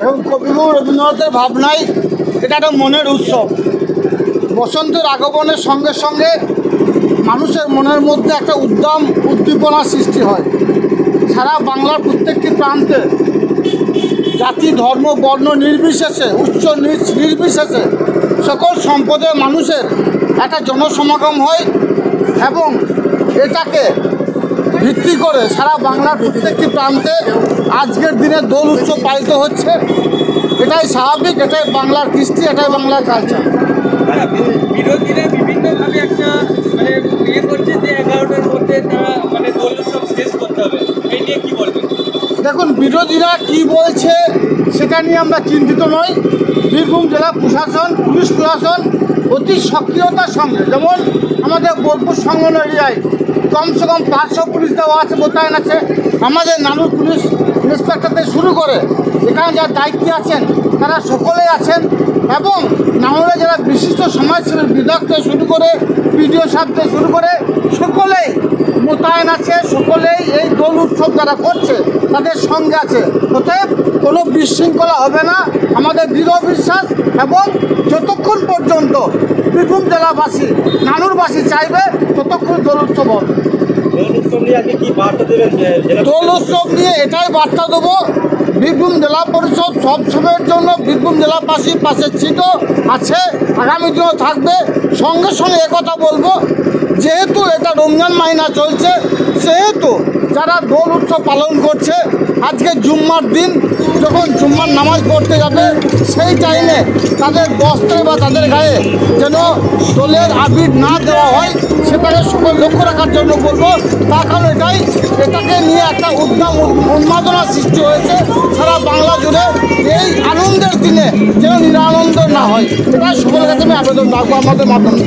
এবং কবিগুরু রবীন্দ্রনাথের ভাবনায় এটা একটা মনের উৎসব। বসন্তের আগমনের সঙ্গে সঙ্গে মানুষের মনের মধ্যে একটা উদ্দীপনা সৃষ্টি হয়। সারা বাংলার প্রত্যেকটি প্রান্তে জাতি ধর্ম বর্ণ নির্বিশেষে উচ্চ নীচ নির্বিশেষে সকল সম্প্রদায়ের মানুষের একটা জনসমাগম হয় এবং এটাকে ভিত্তি করে সারা বাংলার প্রত্যেকটি প্রান্তে আজকের দিনে দোল উৎসব পালিত হচ্ছে। এটাই স্বাভাবিক, এটাই বাংলার কৃষ্টি, এটাই বাংলার কালচার। বিরোধীরা বিভিন্নভাবে একটা ইয়ে করছে যে 11টার মধ্যে তারা দোল উৎসব শেষ করতে হবে, এই নিয়ে কী বলবেন? দেখুন, বিরোধীরা কি বলছে সেটা নিয়ে আমরা চিন্তিত নই। বীরভূম জেলা প্রশাসন, পুলিশ প্রশাসন অতি সক্রিয়তার সঙ্গে, যেমন আমাদের বোলপুর সংলগ্ন এরিয়ায় কমসে কম 500 পুলিশ দেওয়া আছে, মোতায়েন আছে। আমাদের নানুর পুলিশ ইন্সপেক্টর থেকে শুরু করে এখানে যারা দায়িত্বে আছেন তারা সকলেই আছেন এবং নানুরে যারা বিশিষ্ট সমাজসেবী বিধায়ক থেকে শুরু করে পিডিও সাহেব থেকে শুরু করে সকলেই মোতায়েন আছে। সকলেই এই দোল উৎসব যারা করছে তাদের সঙ্গে আছে। অতএব কোনো বিশৃঙ্খলা হবে না, আমাদের দৃঢ় বিশ্বাস। এবং যতক্ষণ পর্যন্ত বীরভূম জেলাবাসী নানুরবাসী চাইবে ততক্ষণ দোল উৎসব হবে। দোল উৎসব নিয়ে এটাই বার্তা দেবো, বীরভূম জেলা পরিষদ সবসময়ের জন্য বীরভূম জেলাবাসীর পাশে ছিল, আছে, আগামী দিনেও থাকবে। সঙ্গে সঙ্গে একথা বলবো, যেহেতু এটা রমজান মাহিনা চলছে, সেহেতু যারা দোল উৎসব পালন করছে আজকে জুম্মার দিন, যখন জুম্মার নামাজ পড়তে যাবে সেই টাইমে তাদের বস্ত্রে বা তাদের গায়ে যেন দোলের আবির না দেওয়া হয় সেটাকে সকল লক্ষ্য রাখার জন্য বলবো। তার কারণ এটাকে নিয়ে একটা উন্মাদনা সৃষ্টি হয়েছে সারা বাংলা জুড়ে। এই আনন্দের দিনে যেন নিরানন্দ না হয়, এটাই সকলের কাছে আমি আবেদন রাখবো আমাদের মাধ্যমে।